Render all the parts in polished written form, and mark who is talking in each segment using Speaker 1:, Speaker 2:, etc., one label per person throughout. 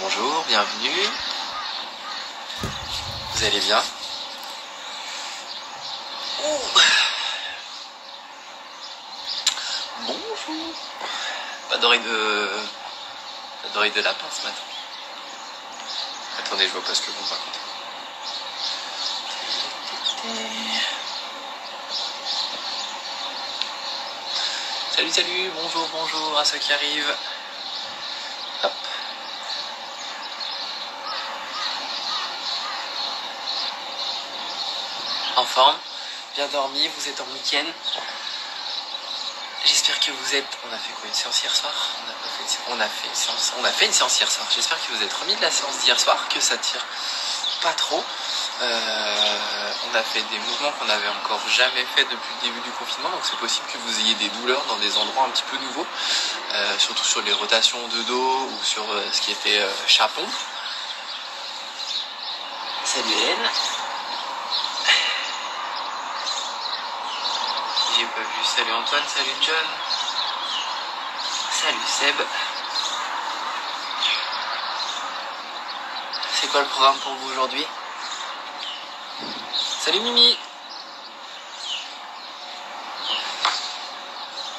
Speaker 1: bonjour, bienvenue. Vous allez bien? Bonjour. Pas d'oreille de lapin ce matin. Attendez, je vois pas ce que vous me racontez. Salut, bonjour à ceux qui arrivent. Hop. En forme, bien dormi, vous êtes en week-end. J'espère que vous êtes... On a fait quoi, une séance hier soir? On a fait une séance hier soir. J'espère que vous êtes remis de la séance d'hier soir, que ça tire pas trop. On a fait des mouvements qu'on n'avait encore jamais fait depuis le début du confinement, donc c'est possible que vous ayez des douleurs dans des endroits un petit peu nouveaux, surtout sur les rotations de dos ou sur ce qui était chapon. Salut Hélène. J'ai pas vu. Salut Antoine, salut John. Salut Seb. C'est quoi le programme pour vous aujourd'hui? Salut Mimi.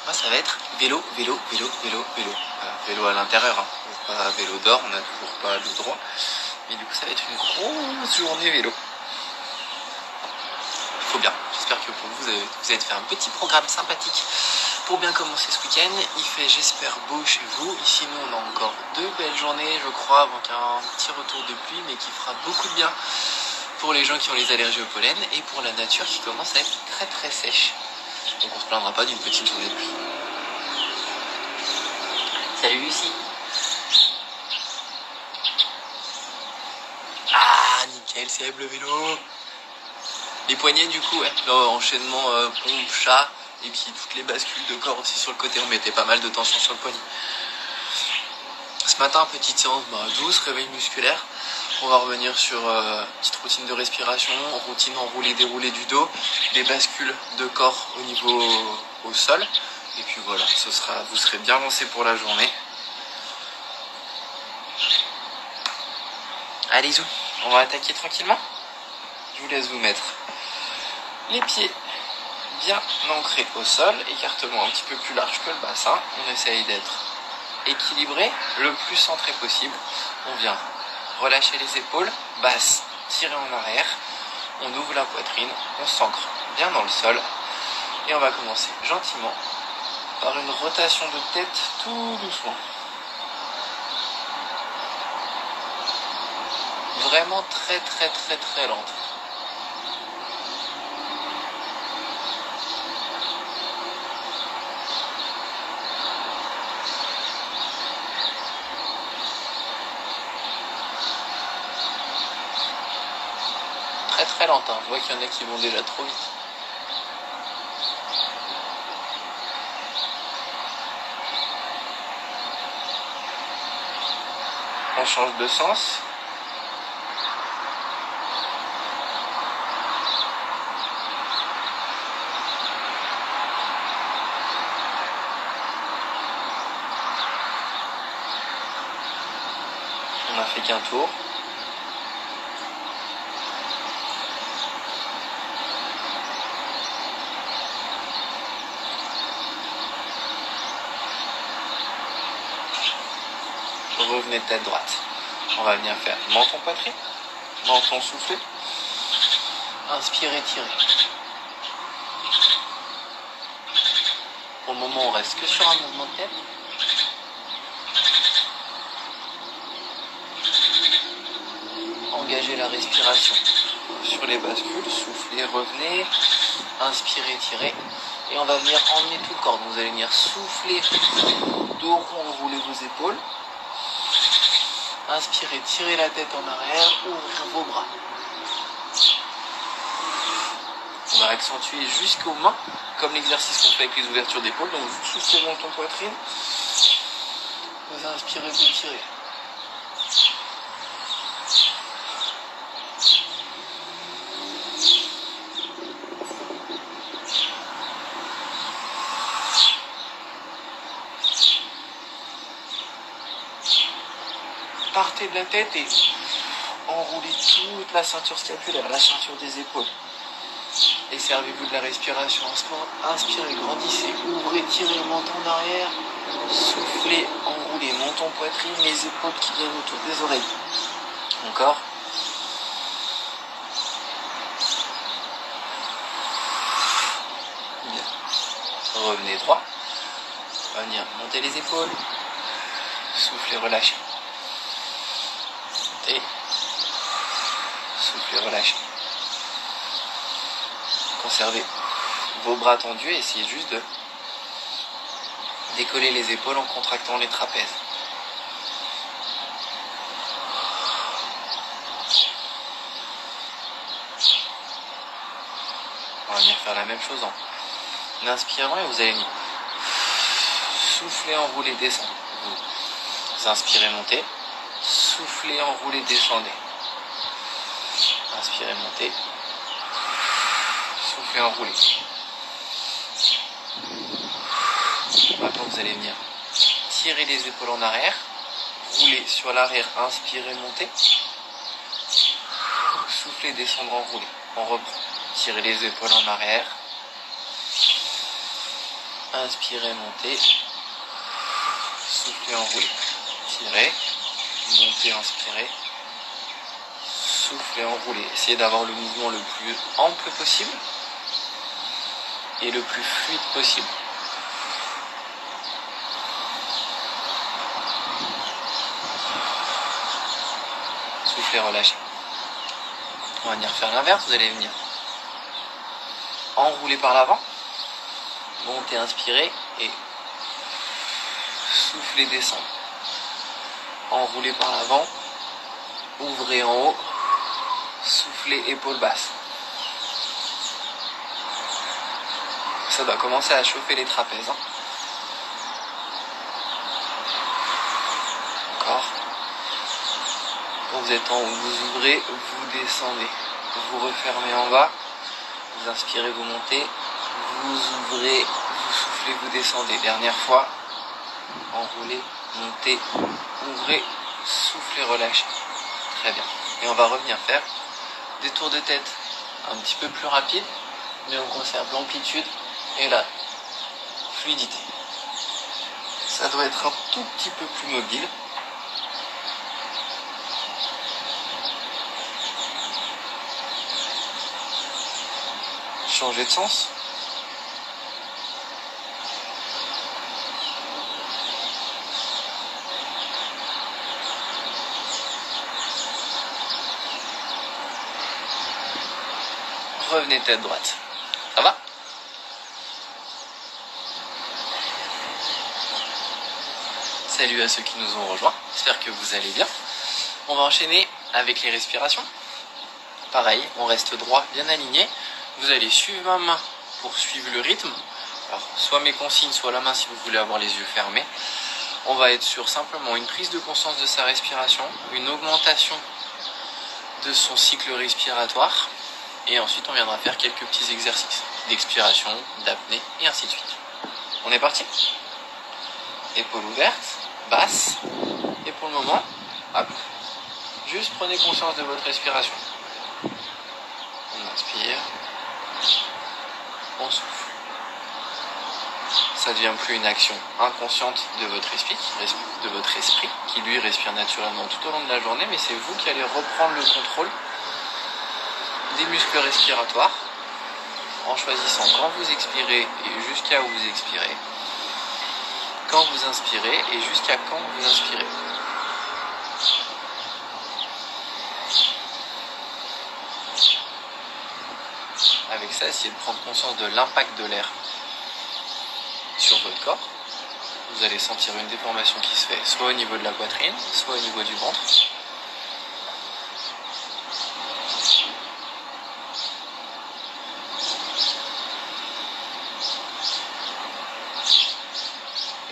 Speaker 1: Moi ça va être vélo. Vélo à l'intérieur, hein. Pas vélo d'or, on n'a toujours pas le droit. Mais du coup ça va être une grosse journée vélo. Faut bien. J'espère que pour vous, vous avez fait un petit programme sympathique pour bien commencer ce week-end. Il fait, j'espère, beau chez vous. Ici, nous, on a encore 2 belles journées, je crois, avant un petit retour de pluie, mais qui fera beaucoup de bien pour les gens qui ont les allergies au pollen et pour la nature qui commence à être très très sèche. Donc on se plaindra pas d'une petite journée de pluie. Salut Lucie. Ah, nickel, c'est le vélo. Les poignets du coup, ouais. L'enchaînement pompe, chat, et puis toutes les bascules de corps aussi sur le côté, on mettait pas mal de tension sur le poignet. Ce matin, petite séance douce, réveil musculaire. On va revenir sur petite routine de respiration, routine enroulée, déroulée du dos, les bascules de corps au niveau au sol. Et puis voilà, vous serez bien lancé pour la journée. Allez, zou, on va attaquer tranquillement. Je vous laisse vous mettre les pieds bien ancrés au sol, écartement un petit peu plus large que le bassin. On essaye d'être équilibré, le plus centré possible. On vient relâcher les épaules, basse, tirer en arrière. On ouvre la poitrine, on s'ancre bien dans le sol. Et on va commencer gentiment par une rotation de tête tout doucement. Vraiment très lente. Très lente, hein. Je vois qu'il y en a qui vont déjà trop vite. On change de sens. On n'a fait qu'un tour. Revenez tête droite. On va venir faire menton poitrine, menton soufflé. Inspirez, tirez. Pour le moment, on reste que sur un mouvement de tête. Engagez la respiration sur les bascules, soufflez, revenez, inspirez, tirez. Et on va venir emmener tout le corps. Vous allez venir souffler, dos rond, enrouler vos épaules. Inspirez, tirez la tête en arrière, ouvrez vos bras. On va accentuer jusqu'aux mains, comme l'exercice qu'on fait avec les ouvertures d'épaule. Donc vous soufflez menton poitrine, vous inspirez, vous tirez. partez de la tête et enroulez toute la ceinture scapulaire, la ceinture des épaules. Et servez-vous de la respiration en ce moment. Inspirez, grandissez, ouvrez, tirez le menton en arrière. Soufflez, enroulez, menton, poitrine, les épaules qui viennent autour des oreilles. Encore. Bien. Revenez droit. On va venir monter les épaules. Soufflez, relâchez. Montez. Soufflez, relâchez. Conservez vos bras tendus et essayez juste de décoller les épaules en contractant les trapèzes. On va venir faire la même chose en inspirant et vous allez souffler, enrouler, descendre. Vous inspirez, montez. Soufflez, enroulez, descendez. Inspirez, montez. Soufflez, enroulez. Maintenant vous allez venir tirer les épaules en arrière, rouler sur l'arrière, inspirez, montez. Soufflez, descendre, enroulez. On reprend. Tirez les épaules en arrière. Inspirez, montez. Soufflez, enroulez. Tirez, montez, inspirez. Soufflez, enroulez. Essayez d'avoir le mouvement le plus ample possible et le plus fluide possible. Soufflez, relâchez. On va venir faire l'inverse, vous allez venir enrouler par l'avant, montez, inspirez et soufflez, descendre. Enroulez par l'avant, ouvrez en haut, soufflez, épaules basses. Ça doit commencer à chauffer les trapèzes. Encore. Quand vous êtes en haut, vous ouvrez, vous descendez. Vous refermez en bas. Vous inspirez, vous montez. Vous ouvrez, vous soufflez, vous descendez. Dernière fois. Enroulez, montez, ouvrez, soufflez, relâchez. Très bien. Et on va revenir faire des tours de tête un petit peu plus rapides, mais on conserve l'amplitude et la fluidité. Ça doit être un tout petit peu plus mobile. Changer de sens. Revenez tête droite. Ça va? Salut à ceux qui nous ont rejoints. J'espère que vous allez bien. On va enchaîner avec les respirations. Pareil, on reste droit, bien aligné. Vous allez suivre ma main pour suivre le rythme. Alors, soit mes consignes, soit la main si vous voulez avoir les yeux fermés. On va être sur simplement une prise de conscience de sa respiration, une augmentation de son cycle respiratoire. Et ensuite, on viendra faire quelques petits exercices d'expiration, d'apnée et ainsi de suite. On est parti? Épaules ouvertes, basses. Et pour le moment, hop, juste prenez conscience de votre respiration. On inspire. On souffle. Ça ne devient plus une action inconsciente de votre esprit qui lui respire naturellement tout au long de la journée, mais c'est vous qui allez reprendre le contrôle des muscles respiratoires en choisissant quand vous expirez et jusqu'à où vous expirez, quand vous inspirez et jusqu'à quand vous inspirez. Avec ça, essayez de prendre conscience de l'impact de l'air sur votre corps. Vous allez sentir une déformation qui se fait soit au niveau de la poitrine, soit au niveau du ventre.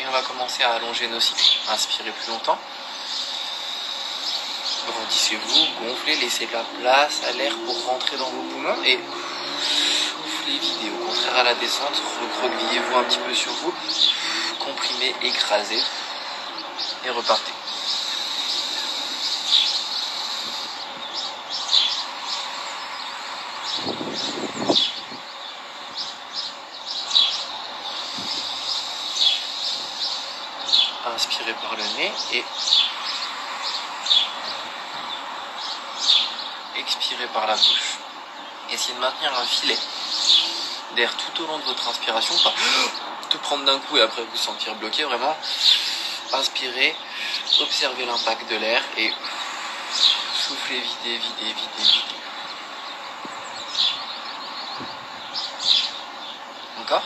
Speaker 1: Et on va commencer à allonger nos cycles. Inspirez plus longtemps. Grandissez-vous, gonflez, laissez de la place à l'air pour rentrer dans vos poumons et soufflez, videz. Au contraire à la descente, recroquevillez-vous un petit peu sur vous, comprimez, écrasez et repartez. Inspirez par le nez et expirez par la bouche. Essayez de maintenir un filet d'air tout au long de votre inspiration, pas tout prendre d'un coup et après vous sentir bloqué. Vraiment, inspirez, observez l'impact de l'air et soufflez, videz, videz, videz, videz. Encore.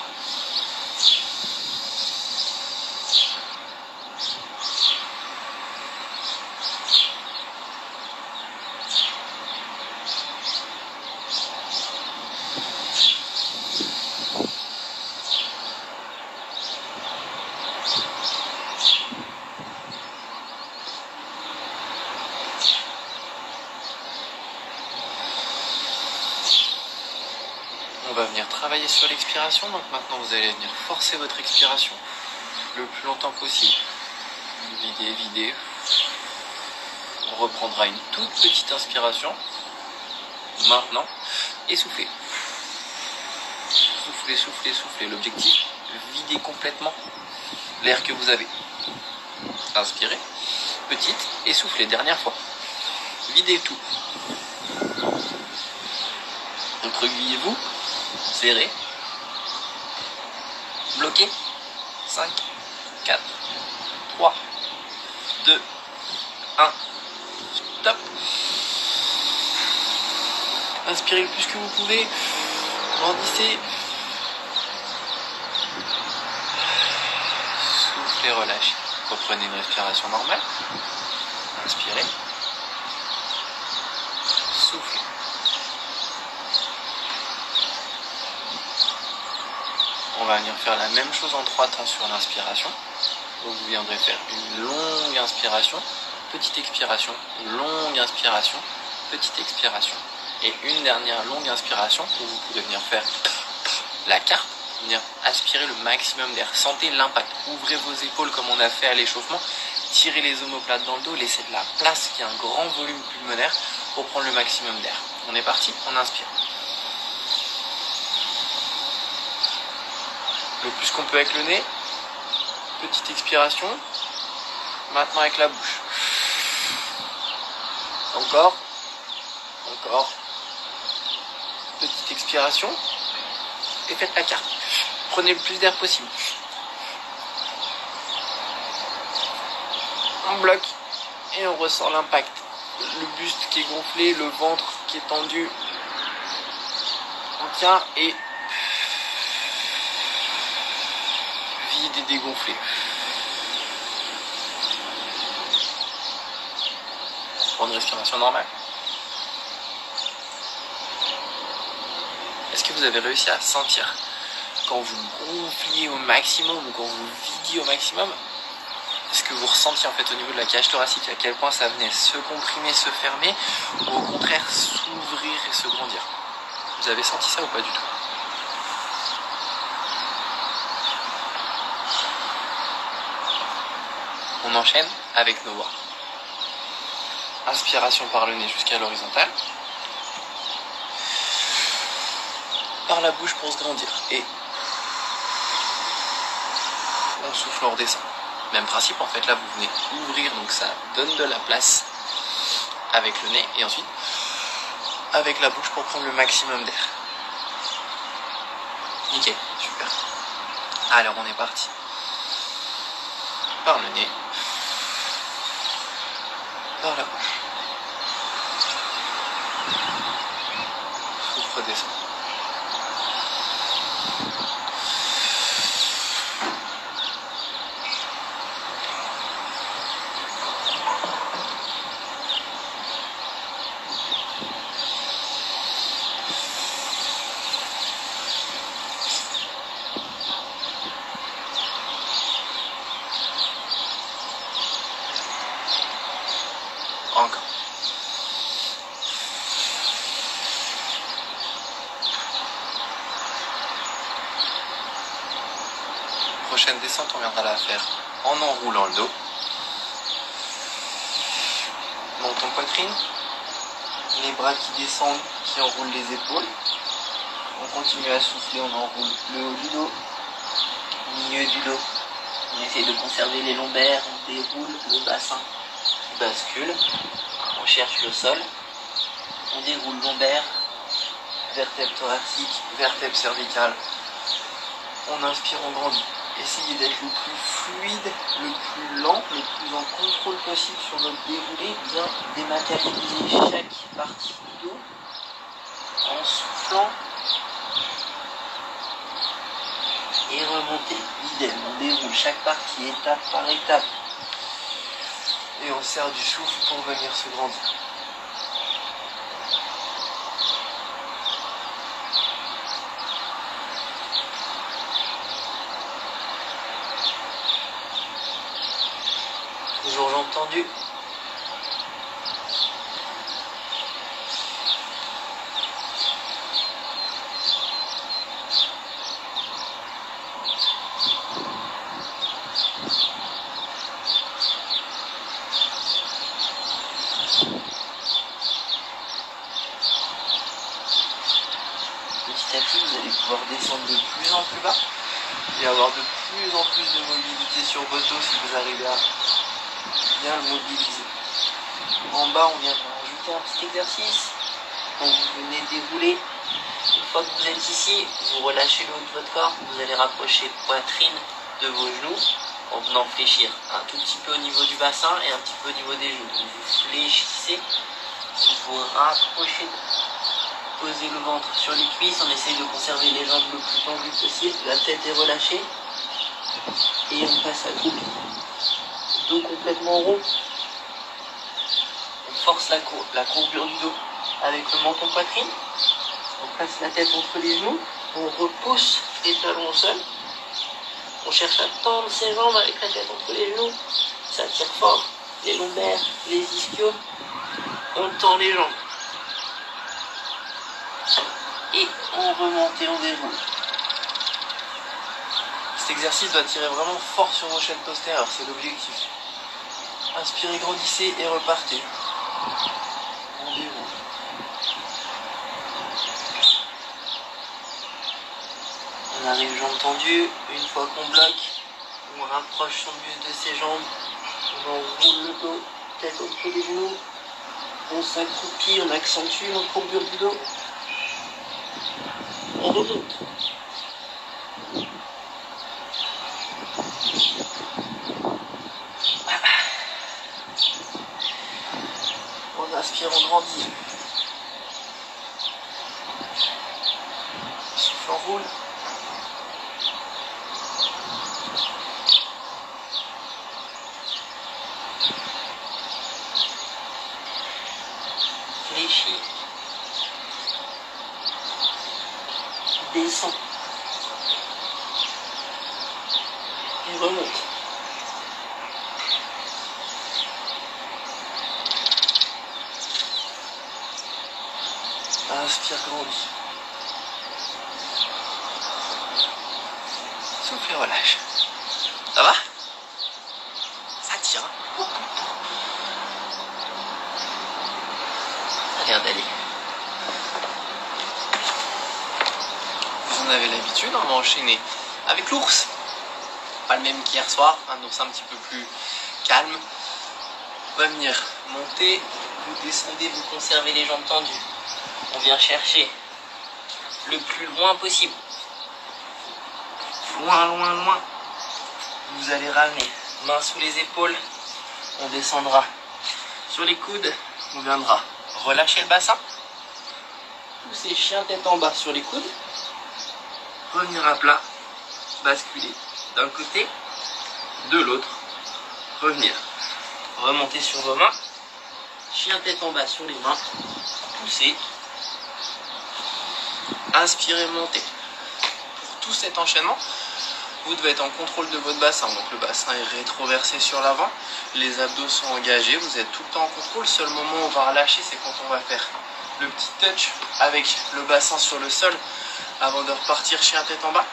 Speaker 1: On va venir travailler sur l'expiration, donc maintenant vous allez venir forcer votre expiration le plus longtemps possible. Videz, videz. On reprendra une toute petite inspiration. Maintenant, essoufflez. Soufflez, soufflez, soufflez. L'objectif, videz complètement l'air que vous avez. Inspirez. Petite, essoufflez. Dernière fois. Videz tout. Recroquevillez-vous. Serré. Bloqué. 5, 4, 3, 2, 1. Stop. Inspirez le plus que vous pouvez. Grandissez. Soufflez, relâchez. Reprenez une respiration normale. Inspirez. Soufflez. On va venir faire la même chose en 3 temps sur l'inspiration. Donc vous viendrez faire une longue inspiration, petite expiration, longue inspiration, petite expiration. Et une dernière longue inspiration où vous pouvez venir faire la carte, venir aspirer le maximum d'air. Sentez l'impact. Ouvrez vos épaules comme on a fait à l'échauffement. Tirez les omoplates dans le dos. Laissez de la place, qu'il y ait un grand volume pulmonaire pour prendre le maximum d'air. On est parti, on inspire. Le plus qu'on peut avec le nez. Petite expiration. Maintenant avec la bouche. Encore. Encore. Petite expiration. Et faites la carte. Prenez le plus d'air possible. On bloque. Et on ressent l'impact. Le buste qui est gonflé, le ventre qui est tendu. On tient et vide et dégonflé. Pour une respiration normale. Est-ce que vous avez réussi à sentir quand vous gonfliez au maximum ou quand vous vidiez au maximum? Est-ce que vous ressentiez en fait au niveau de la cage thoracique à quel point ça venait se comprimer, se fermer ou au contraire s'ouvrir et se grandir? Vous avez senti ça ou pas du tout? On enchaîne avec nos voix. Inspiration par le nez jusqu'à l'horizontale. Par la bouche pour se grandir. Et on souffle, on redescend. Même principe en fait, là vous venez ouvrir, donc ça donne de la place avec le nez. Et ensuite, avec la bouche pour prendre le maximum d'air. Nickel, super. Alors on est parti. Par le nez. Par la bouche. Souffle, redescend. Encore. Prochaine descente, on viendra la faire en enroulant le dos. Montons poitrine. les bras qui descendent, qui enroulent les épaules. On continue à souffler, on enroule le haut du dos, milieu du dos. On essaie de conserver les lombaires, on déroule le bassin qui bascule. On cherche le sol, on déroule lombaire, vertèbre thoracique, vertèbre cervicale. On inspire, on grandit. Essayez d'être le plus fluide, le plus lent, le plus en contrôle possible sur votre déroulé. Bien dématérialiser chaque partie du dos en soufflant et remonter. Idem, on déroule chaque partie étape par étape. Et on sert du souffle pour venir se grandir. Toujours jambes tendues. Petit à petit, vous allez pouvoir descendre de plus en plus bas et avoir de plus en plus de mobilité sur votre dos si vous arrivez à bien le mobiliser. En bas, on vient de rajouter un petit exercice. Donc vous venez dérouler. Une fois que vous êtes ici, vous relâchez le haut de votre corps. Vous allez rapprocher poitrine de vos genoux en venant fléchir un tout petit peu au niveau du bassin et un petit peu au niveau des genoux. Donc vous fléchissez, vous vous rapprochez, posez le ventre sur les cuisses. On essaye de conserver les jambes le plus tendues possible. La tête est relâchée et on passe à couple. Dos complètement rond. On force la courbure du dos avec le menton poitrine. On place la tête entre les genoux. On repousse les talons au sol. On cherche à tendre ses jambes avec la tête entre les genoux. Ça tire fort les lombaires, les ischios. On tend les jambes. Et on remonte et on déroule. Cet exercice doit tirer vraiment fort sur vos chaînes postérieures, c'est l'objectif. Inspirez, grandissez et repartez. On déroule. On arrive jambes tendues. Une fois qu'on bloque, on rapproche son buste de ses jambes. On enroule le dos, tête entre les genoux. On s'accroupit, on accentue notre courbure du dos. On remonte. On inspire, on grandit. Souffle, on roule. Fléchis. Descend. Et remonte. Inspire, grandis. Souffle et relâche. Ça va? Ça tire. Regarde, allez. Vous en avez l'habitude, on va enchaîner avec l'ours. Pas le même qu'hier soir, un ours un petit peu plus calme. On va venir monter, vous descendez, vous conservez les jambes tendues. On vient chercher le plus loin possible. Loin, loin, loin. Vous allez ramener main sous les épaules. On descendra sur les coudes. On viendra relâcher le bassin. Pousser chien tête en bas sur les coudes. Revenir à plat. Basculer d'un côté, de l'autre. Revenir. Remonter sur vos mains. Chien tête en bas sur les mains. Pousser. Inspirez, montez. Pour tout cet enchaînement, vous devez être en contrôle de votre bassin. Donc le bassin est rétroversé sur l'avant. Les abdos sont engagés. Vous êtes tout le temps en contrôle. Le seul moment où on va relâcher, c'est quand on va faire le petit touch avec le bassin sur le sol avant de repartir chien tête en bas.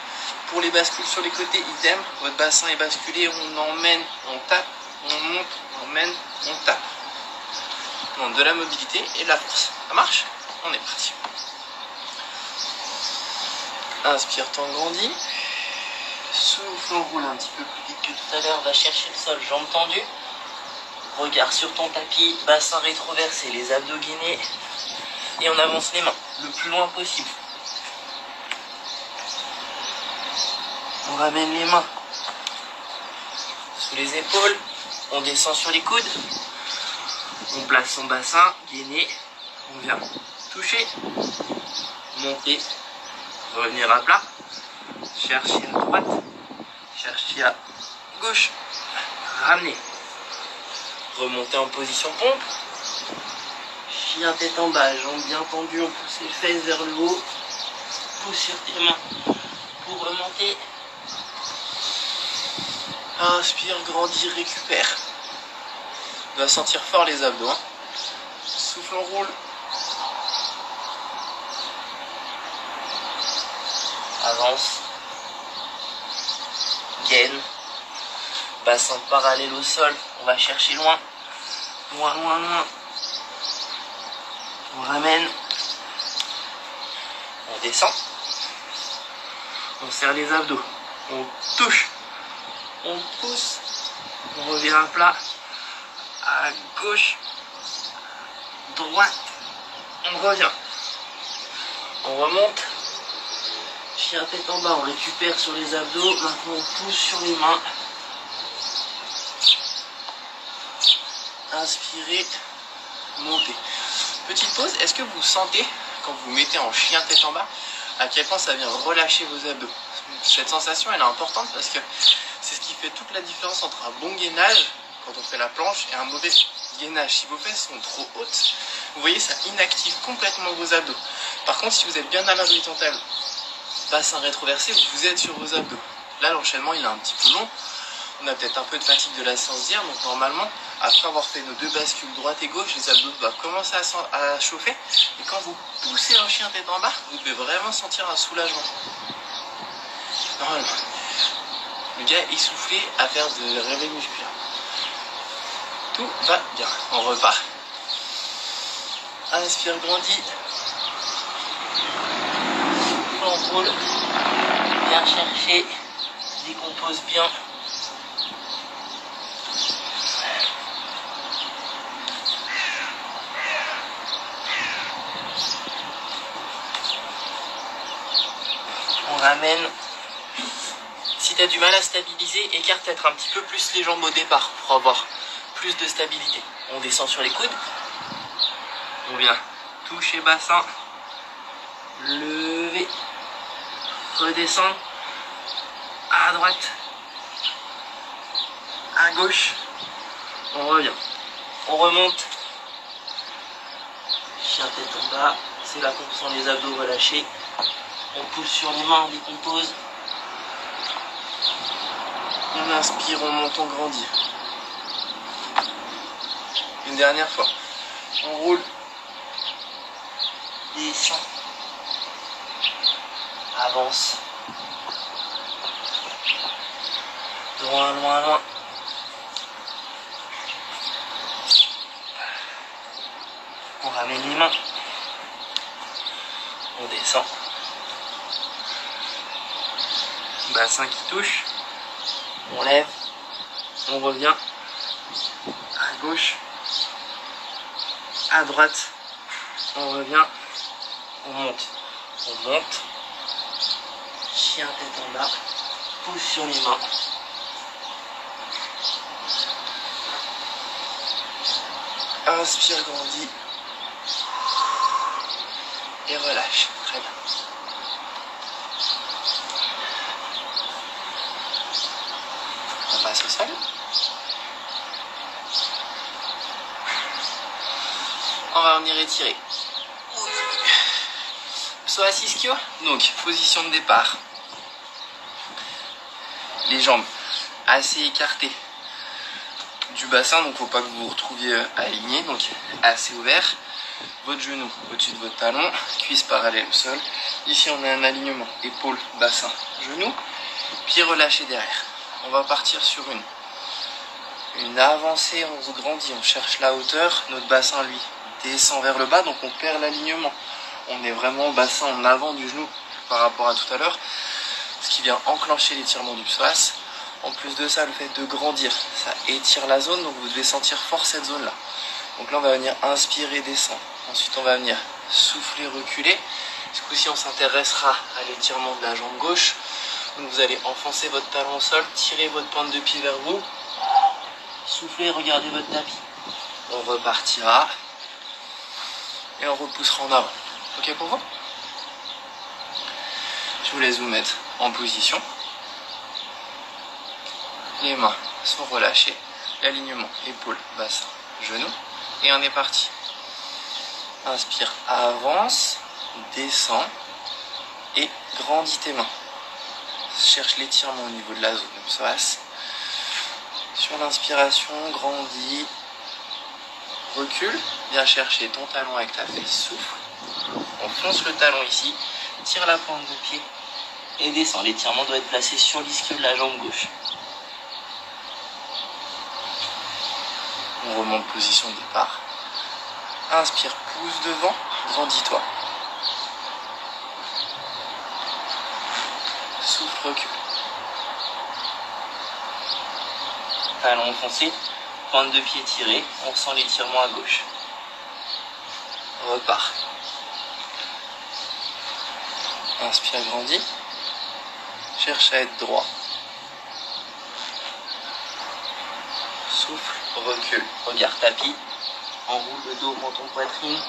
Speaker 1: Pour les bascules sur les côtés, idem. Votre bassin est basculé. On emmène, on tape, on monte, on mène, on tape. demande de la mobilité et de la force. Ça marche? On est parti. Inspire, t'engrandis. Souffle, on roule un petit peu plus vite que tout à l'heure. Va chercher le sol, jambes tendues. Regard sur ton tapis, bassin rétroversé, les abdos gainés. Et on avance les mains le plus loin possible. On ramène les mains sous les épaules. On descend sur les coudes. On place son bassin, gainé. On vient toucher, monter, revenir à plat. Chercher à droite, chercher à gauche. Ramener. Remonter en position pompe. Chien tête en bas, jambes bien tendues, on pousse les fesses vers le haut. Pousse sur tes mains pour remonter. Inspire, grandis, récupère. On doit sentir fort les abdos. Hein. Souffle, on roule. Avance. Gaine. Bassin parallèle au sol. On va chercher loin. Loin, loin, loin. On ramène. On descend. On serre les abdos. On touche. On pousse. On revient à plat. À gauche. Droite. On revient. On remonte. Chien tête en bas. On récupère sur les abdos. Maintenant on pousse sur les mains. Inspirez. Montez. Petite pause. Est-ce que vous sentez, quand vous mettez en chien tête en bas, à quel point ça vient relâcher vos abdos? Cette sensation, elle est importante parce que c'est ce qui fait toute la différence entre un bon gainage, quand on fait la planche, et un mauvais gainage. Si vos fesses sont trop hautes, vous voyez, ça inactive complètement vos abdos. Par contre, si vous êtes bien à l'horizontale, bassin rétroversé, vous êtes sur vos abdos. Là, l'enchaînement, il est un petit peu long. On a peut-être un peu de fatigue de la séance d'hier, donc normalement, après avoir fait nos deux bascules droite et gauche, les abdos doivent commencer à chauffer. Et quand vous poussez un chien tête en bas, vous devez vraiment sentir un soulagement. Normalement, le gars est essoufflé à faire de réveil musculaire. Tout va bien, on repart. Inspire, grandis. On roule. Bien chercher. Décompose bien. On ramène. Si tu as du mal à stabiliser, écarte peut-être un petit peu plus les jambes au départ pour avoir plus de stabilité. On descend sur les coudes. On vient toucher bassin. Lever. Redescendre. À droite. À gauche. On revient. On remonte. Chien tête en bas. C'est là qu'on sent les abdos relâchés. On pousse sur les mains, on décompose. On inspire, on monte, on grandit. Une dernière fois. On roule. Descend. Avance. Loin, loin, loin. On ramène les mains. On descend. Bassin qui touche. On lève. On revient. À gauche. À droite. On revient. On monte. On monte. Chien tête en bas. Pousse sur les mains. Inspire, grandis. Et relâche. Très bien. On passe au sol. On va venir étirer. Psoas ischio. Donc, position de départ. Les jambes assez écartées du bassin, donc faut pas que vous vous retrouviez aligné, donc assez ouvert. Votre genou au-dessus de votre talon, cuisse parallèle au sol. Ici on a un alignement, épaule, bassin, genou, pied relâché derrière. On va partir sur une avancée, on se grandit, on cherche la hauteur, notre bassin lui descend vers le bas, donc on perd l'alignement. On est vraiment bassin en avant du genou par rapport à tout à l'heure, ce qui vient enclencher l'étirement du psoas. En plus de ça, le fait de grandir, ça étire la zone, donc vous devez sentir fort cette zone-là. Donc là, on va venir inspirer, descendre. Ensuite, on va venir souffler, reculer. Ce coup-ci, on s'intéressera à l'étirement de la jambe gauche. Donc vous allez enfoncer votre talon au sol, tirer votre pointe de pied vers vous. Soufflez, regardez votre tapis. On repartira et on repoussera en avant. Ok pour vous? Je vous laisse vous mettre en position. Les mains sont relâchées. L'alignement épaule, bassin, genou. Et on est parti. Inspire, avance, descend et grandis tes mains. Cherche l'étirement au niveau de la zone de psoas. Sur l'inspiration, grandis, recule, viens chercher ton talon avec ta fesse, souffle. On fonce le talon ici, tire la pointe de pied et descend. L'étirement doit être placé sur l'ischio de la jambe gauche. On remonte position de départ. Inspire, pousse devant, grandis-toi. Souffle, recule. Talon enfoncé, pointe de pied tirée, on ressent l'étirement à gauche. Repart. Inspire, grandis. Cherche à être droit. Souffle, recule. Regarde tapis. Enroule le dos, menton, poitrine.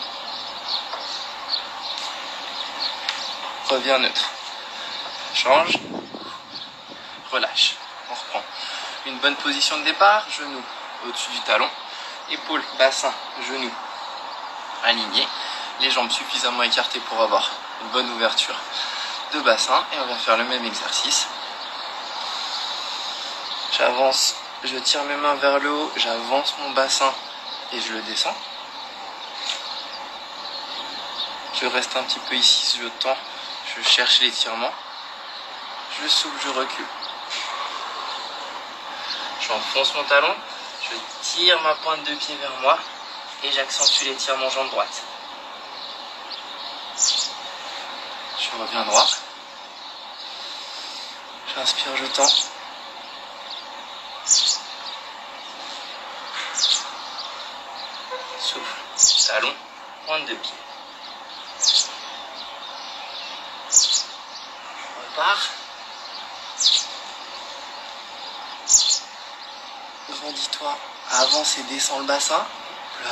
Speaker 1: Reviens neutre. Change. Relâche. On reprend. Une bonne position de départ. Genou au-dessus du talon. Épaule, bassin, genou alignés. Les jambes suffisamment écartées pour avoir une bonne ouverture de bassin. Et on va faire le même exercice. J'avance, je tire mes mains vers le haut. J'avance mon bassin et je le descends. Je reste un petit peu ici, je tends. Je cherche l'étirement. Je souffle, je recule. J'enfonce mon talon, je tire ma pointe de pied vers moi et j'accentue l'étirement jambe droite. Je reviens droit. J'inspire, je tends. Souffle, talon, pointe de pied. Repart. Grandis-toi, avance et descends le bassin. Là.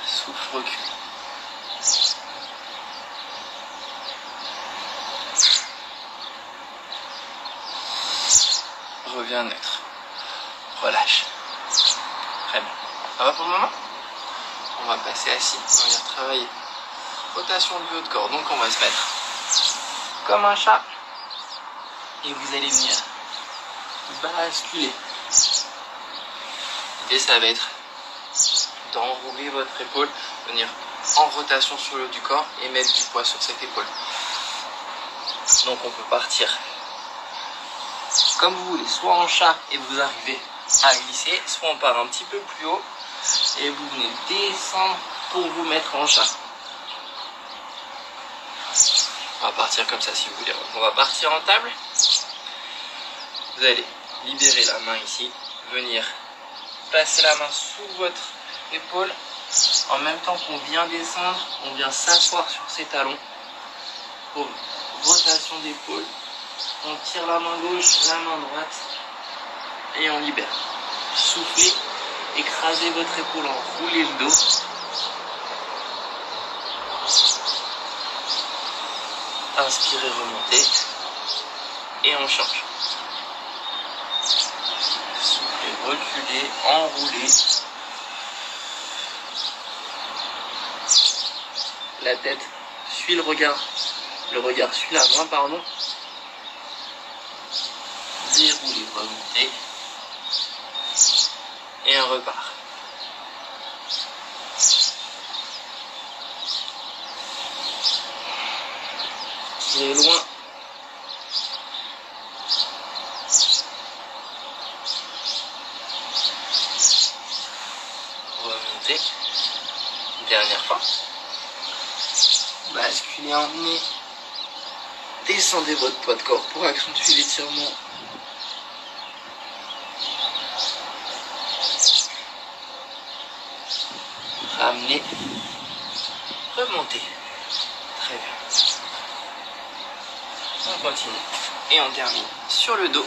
Speaker 1: Souffle, recule. Reviens neutre. Relâche. Très bien. Ça va pour le moment? On va passer assis. On va venir travailler. Rotation du haut de corps. Donc on va se mettre comme un chat. Et vous allez venir basculer. Et ça va être d'enrouler votre épaule, venir en rotation sur le haut du corps et mettre du poids sur cette épaule. Donc on peut partir comme vous voulez, soit en chat et vous arrivez à glisser, soit on part un petit peu plus haut et vous venez descendre pour vous mettre en chat. On va partir comme ça si vous voulez. On va partir en table. Vous allez libérer la main ici, venir passer la main sous votre épaule. En même temps qu'on vient descendre, on vient s'asseoir sur ses talons. Pour rotation d'épaule, on tire la main gauche, la main droite et on libère. Soufflez, écrasez votre épaule, enroulez le dos. Inspirez, remontez et on change. Soufflez, reculez, enroulez. La tête suit le regard suit la main, pardon. Déroulez, remontez et on repart. Tirez loin. remontez. Dernière fois. Basculez, emmenez. Descendez votre poids de corps pour accentuer l'étirement. Ramenez. Remontez. Très bien. On continue. Et on termine sur le dos.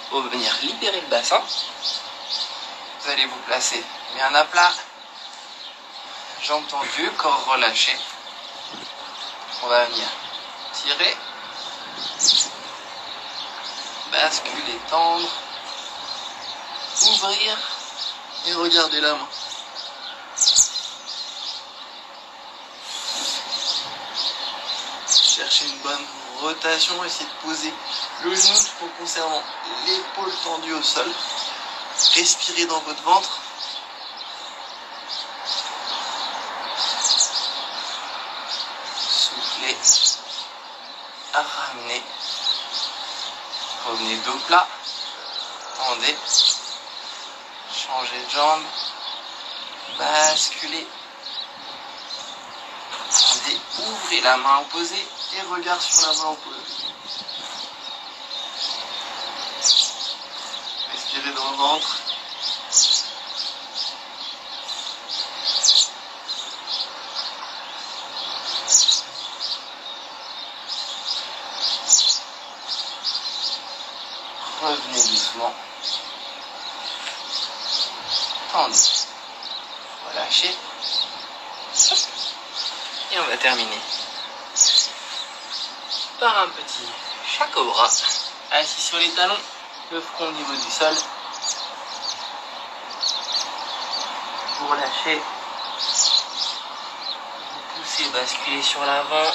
Speaker 1: Pour venir libérer le bassin. Vous allez vous placer bien à plat. Jambes tendues, corps relâché. On va venir tirer. Basculer, tendre. Ouvrir. Et regarder la main. Cherchez une bonne rotation. Essayez de poser le genou tout en conservant l'épaule tendue au sol. Respirez dans votre ventre. Soufflez. Ramenez. Revenez dos plat. Tendez. Changez de jambe. Basculez. Tendez. Ouvrez la main opposée et regard sur la main opposée. Respirez dans le ventre. Revenez doucement. Tendez. Relâchez. Et on va terminer par un petit chat cobra. Assis sur les talons, le front au niveau du sol. Vous relâchez. Vous poussez, basculez sur l'avant.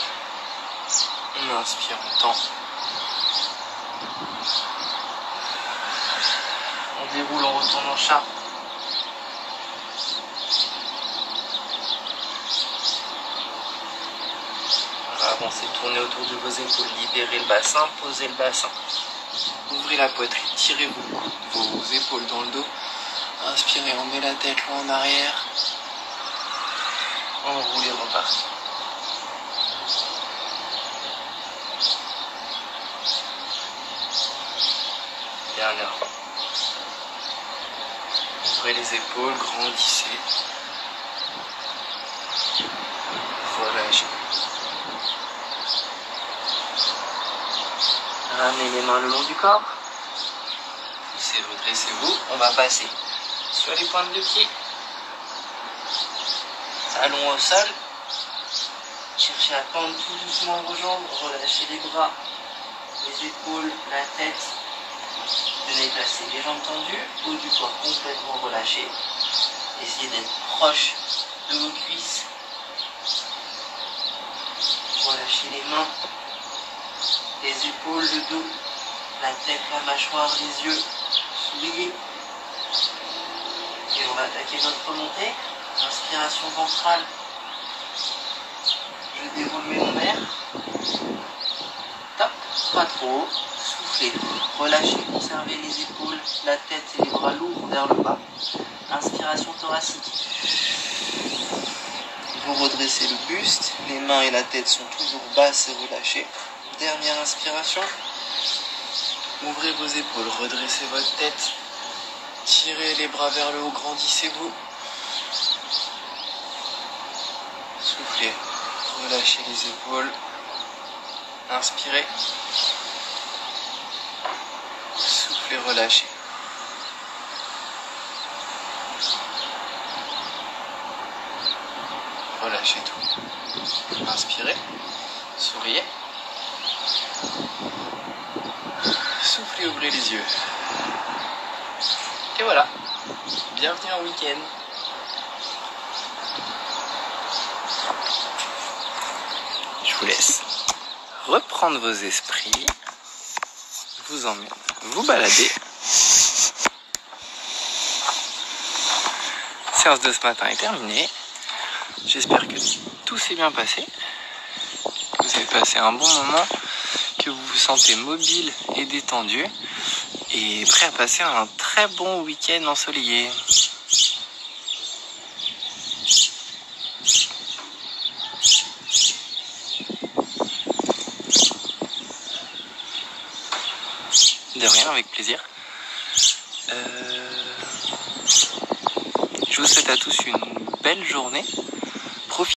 Speaker 1: On inspire, on tend. On déroule, on retourne en chat. On va avancer, tourner autour de vos épaules, libérez le bassin, posez le bassin. Ouvrez la poitrine, tirez vos épaules dans le dos. Inspirez, on met la tête loin en arrière. Enroulez, repartez. Dernière fois. Ouvrez les épaules, grandissez. Relâchez. Ramenez les mains le long du corps. Poussez, redressez-vous. On va passer sur les pointes de pied. Talons au sol. Cherchez à tendre tout doucement vos jambes. Relâchez les bras, les épaules, la tête. Venez placer les jambes tendues, haut du corps complètement relâché. Essayez d'être proche de vos cuisses. Relâchez les mains, les épaules, le dos, la tête, la mâchoire, les yeux. Souriez. Et on va attaquer notre remontée. Inspiration ventrale. Je déroule mes lombaires. Top, pas trop haut. Soufflez, relâchez, conservez les épaules, la tête et les bras lourds vers le bas. Inspiration thoracique. Vous redressez le buste, les mains et la tête sont toujours basses et relâchées. Dernière inspiration. Ouvrez vos épaules, redressez votre tête. Tirez les bras vers le haut, grandissez-vous. Soufflez, relâchez les épaules. Inspirez. Soufflez, relâchez. Relâchez tout. Inspirez. Souriez. Soufflez, ouvrez les yeux. Et voilà. Bienvenue en week-end. Je vous laisse reprendre vos esprits. Je vous emmène vous balader. Séance de ce matin est terminée. J'espère que tout s'est bien passé. Que vous avez passé un bon moment. Que vous vous sentez mobile et détendu. Et prêt à passer un très bon week-end ensoleillé. De rien, avec plaisir. Je vous souhaite à tous une belle journée.